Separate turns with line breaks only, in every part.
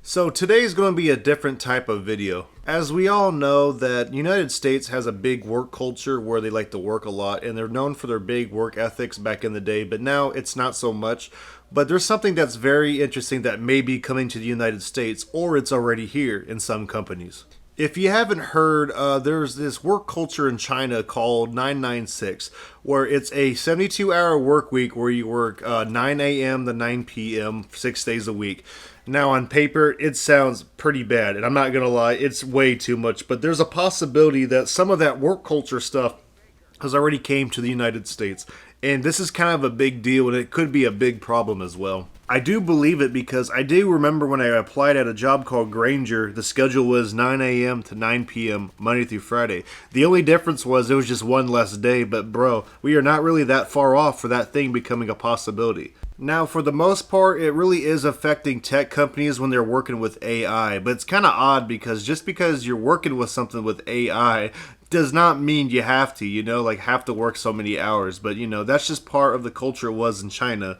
So today's going to be a different type of video. As we all know that United States has a big work culture where they like to work a lot and they're known for their big work ethics back in the day, but now it's not so much. But there's something that's very interesting that may be coming to the United States, or it's already here in some companies. If you haven't heard, there's this work culture in China called 996, where it's a 72-hour work week where you work 9 a.m. to 9 p.m. 6 days a week. Now, on paper, it sounds pretty bad, and I'm not going to lie, it's way too much, but there's a possibility that some of that work culture stuff has already came to the United States, and this is kind of a big deal, and it could be a big problem as well. I do believe it because I do remember when I applied at a job called Granger, the schedule was 9 a.m. to 9 p.m. Monday through Friday. The only difference was it was just one less day, but bro, we are not really that far off for that thing becoming a possibility. Now, for the most part, it really is affecting tech companies when they're working with AI, but it's kind of odd because just because you're working with something with AI does not mean you have to, have to work so many hours, but that's just part of the culture it was in China.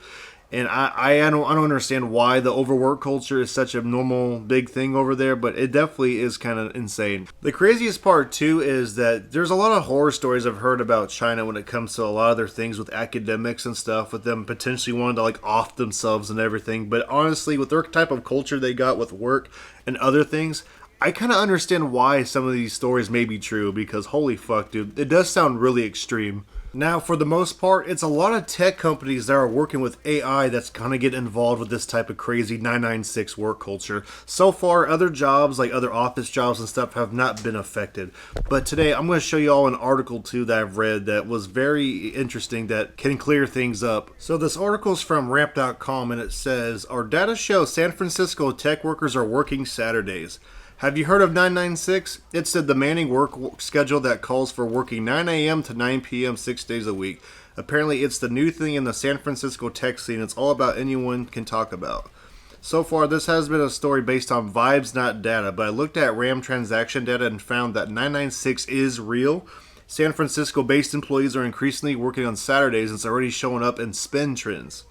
And I don't understand why the overwork culture is such a normal big thing over there, but it definitely is kind of insane. The craziest part too is that there's a lot of horror stories I've heard about China when it comes to a lot of their things with academics and stuff, with them potentially wanting to off themselves and everything. But honestly, with their type of culture they got with work and other things, I kind of understand why some of these stories may be true, because holy fuck, dude, it does sound really extreme. Now, for the most part, it's a lot of tech companies that are working with AI that's going to get involved with this type of crazy 996 work culture. So far, other jobs, like other office jobs and stuff, have not been affected. But today, I'm going to show you all an article, too, that I've read that was very interesting that can clear things up. So this article is from ramp.com, and it says, "Our data shows San Francisco tech workers are working Saturdays. Have you heard of 996? It's a demanding work schedule that calls for working 9 a.m. to 9 p.m. 6 days a week. Apparently, it's the new thing in the San Francisco tech scene. It's all about anyone can talk about." So far, this has been a story based on vibes, not data, but I looked at RAM transaction data and found that 996 is real. San Francisco-based employees are increasingly working on Saturdays, and it's already showing up in spend trends.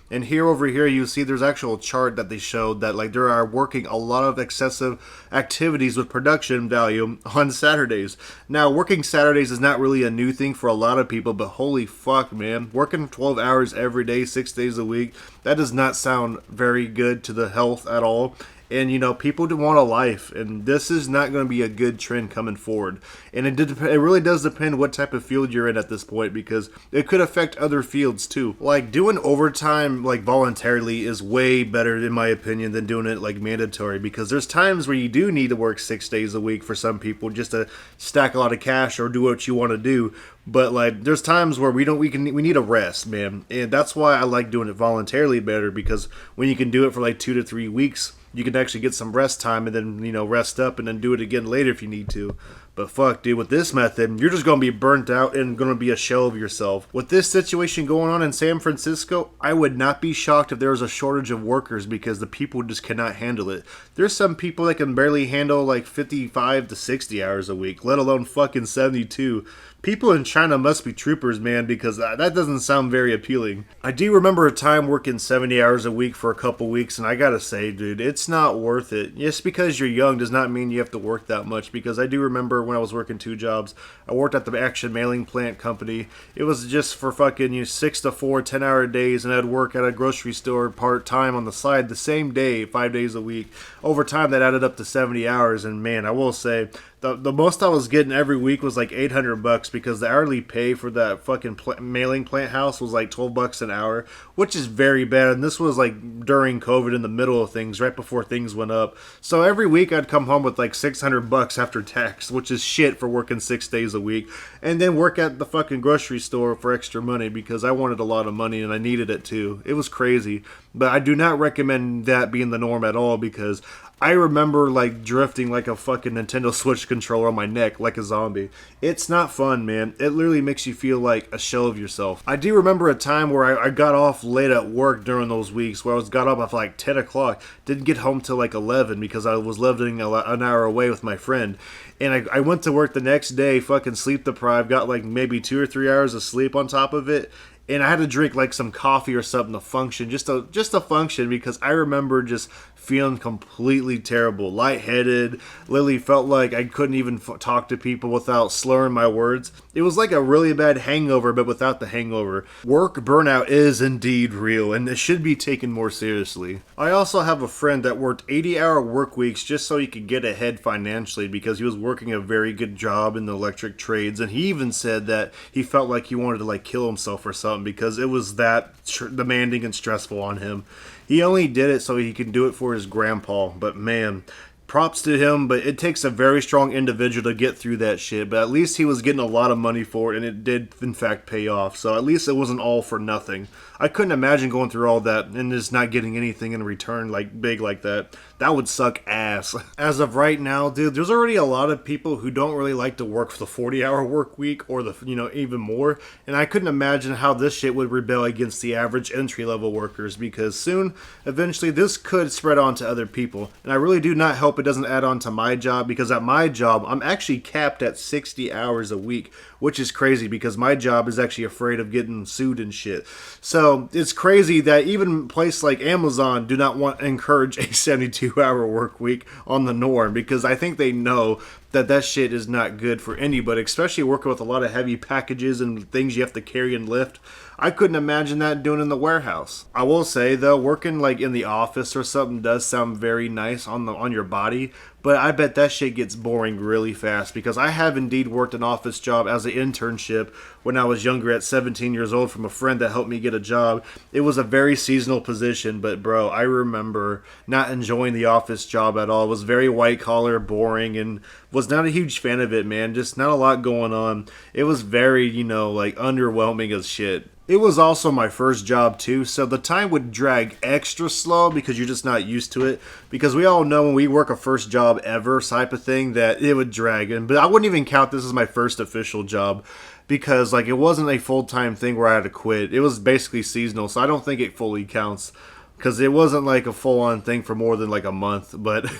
And over here, you see there's actual chart that they showed that there are working a lot of excessive activities with production value on Saturdays. Now, working Saturdays is not really a new thing for a lot of people, but holy fuck, man. Working 12 hours every day, 6 days a week, that does not sound very good to the health at all. And, people do want a life, and this is not going to be a good trend coming forward. And it really does depend what type of field you're in at this point, because it could affect other fields too. Doing overtime, voluntarily is way better, in my opinion, than doing it, mandatory, because there's times where you do need to work 6 days a week for some people just to stack a lot of cash or do what you want to do. But there's times where we need a rest, man. And that's why I like doing it voluntarily better, because when you can do it for 2 to 3 weeks, you can actually get some rest time and then, rest up and then do it again later if you need to. But fuck, dude, with this method, you're just going to be burnt out and going to be a shell of yourself. With this situation going on in San Francisco, I would not be shocked if there was a shortage of workers, because the people just cannot handle it. There's some people that can barely handle 55 to 60 hours a week, let alone fucking 72. People in China must be troopers, man, because that doesn't sound very appealing. I do remember a time working 70 hours a week for a couple weeks, and I gotta say, dude, it's not worth it. Just because you're young does not mean you have to work that much, because I do remember when I was working 2 jobs. I worked at the Action Mailing Plant Company. It was just for fucking 6 to 4 10-hour days, and I'd work at a grocery store part-time on the side the same day, 5 days a week. Over time, that added up to 70 hours, and man, I will say, the most I was getting every week was $800, because the hourly pay for that fucking mailing plant house was $12 an hour, which is very bad. And this was during COVID, in the middle of things, right before things went up. So every week I'd come home with $600 after tax, which is shit for working 6 days a week, and then work at the fucking grocery store for extra money, because I wanted a lot of money and I needed it too. It was crazy, but I do not recommend that being the norm at all, because I remember drifting like a fucking Nintendo Switch controller on my neck like a zombie. It's not fun, man. It literally makes you feel like a shell of yourself. I do remember a time where I got off late at work during those weeks, where I got up at 10 o'clock, didn't get home till 11, because I was living an hour away with my friend. And I went to work the next day, fucking sleep deprived, got maybe 2 or 3 hours of sleep on top of it. And I had to drink some coffee or something to function, just to function, because I remember just feeling completely terrible, lightheaded. Literally felt like I couldn't even talk to people without slurring my words. It was like a really bad hangover, but without the hangover. Work burnout is indeed real, and it should be taken more seriously. I also have a friend that worked 80-hour work weeks just so he could get ahead financially because he was working a very good job in the electric trades, and he even said that he felt like he wanted to like kill himself or something because it was that demanding and stressful on him. He only did it so he could do it for his grandpa, but man, props to him, but it takes a very strong individual to get through that shit. But at least he was getting a lot of money for it, and it did, in fact, pay off. So at least it wasn't all for nothing. I couldn't imagine going through all that and just not getting anything in return, like big like that. That would suck ass. As of right now, dude, there's already a lot of people who don't really like to work for the 40-hour work week or the, even more. And I couldn't imagine how this shit would rebel against the average entry-level workers because soon, eventually, this could spread on to other people. And I really do not hope it doesn't add on to my job because at my job, I'm actually capped at 60 hours a week, which is crazy because my job is actually afraid of getting sued and shit. So it's crazy that even places like Amazon do not want to encourage a 72-hour work week on the norm because I think they know that shit is not good for anybody, especially working with a lot of heavy packages and things you have to carry and lift. I couldn't imagine that doing in the warehouse. I will say though, working like in the office or something does sound very nice on your body, but I bet that shit gets boring really fast because I have indeed worked an office job as an internship when I was younger at 17 years old from a friend that helped me get a job. It was a very seasonal position, but bro, I remember not enjoying the office job at all. It was very white collar, boring, and was not a huge fan of it, man. Just not a lot going on. It was very, like underwhelming as shit. It was also my first job too, so the time would drag extra slow because you're just not used to it. Because we all know when we work a first job ever type of thing that it would drag. But I wouldn't even count this as my first official job because like it wasn't a full-time thing where I had to quit. It was basically seasonal, so I don't think it fully counts. Because it wasn't like a full-on thing for more than like a month. But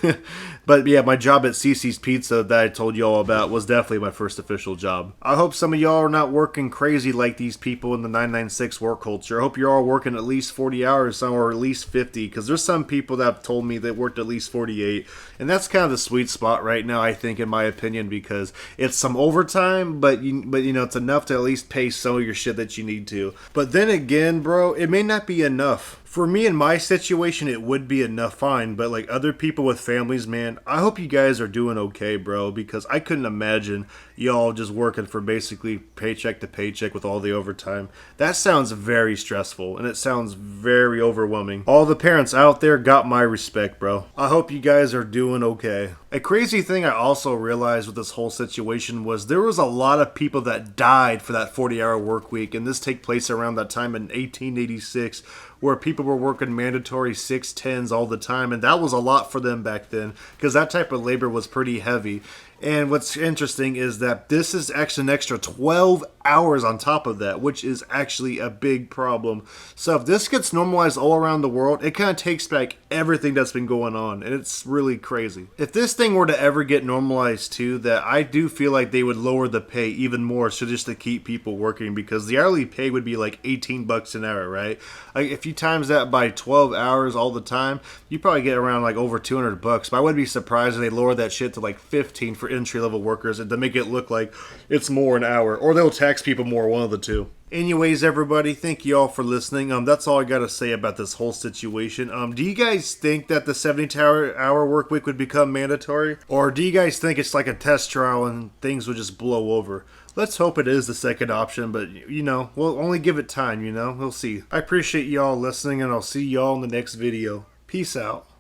but yeah, my job at CC's Pizza that I told you all about was definitely my first official job. I hope some of y'all are not working crazy like these people in the 996 work culture. I hope you're all working at least 40 hours or at least 50. Because there's some people that have told me they worked at least 48. And that's kind of the sweet spot right now, I think, in my opinion. Because it's some overtime, but it's enough to at least pay some of your shit that you need to. But then again, bro, it may not be enough. For me in my situation, it would be enough fine, but like other people with families, man, I hope you guys are doing okay, bro, because I couldn't imagine y'all just working for basically paycheck to paycheck with all the overtime. That sounds very stressful, and it sounds very overwhelming. All the parents out there got my respect, bro. I hope you guys are doing okay. A crazy thing I also realized with this whole situation was there was a lot of people that died for that 40-hour work week, and this took place around that time in 1886, where people were working mandatory 610s all the time, and that was a lot for them back then, because that type of labor was pretty heavy. And what's interesting is that this is actually an extra 12 hours on top of that, which is actually a big problem. So if this gets normalized all around the world, it kind of takes back everything that's been going on, and it's really crazy. If this thing were to ever get normalized too, that I do feel like they would lower the pay even more so just to keep people working, because the hourly pay would be like $18 an hour, right? Like if you times that by 12 hours all the time, you probably get around like over $200. But I wouldn't be surprised if they lower that shit to like 15 for entry-level workers and to make it look like it's more an hour, or they'll tax people more, one of the two. Anyways, everybody, thank you all for listening. That's all I gotta say about this whole situation. Do you guys think that the 70-hour work week would become mandatory? Or do you guys think it's like a test trial and things would just blow over? Let's hope it is the second option, but, we'll only give it time, we'll see. I appreciate y'all listening, and I'll see y'all in the next video. Peace out.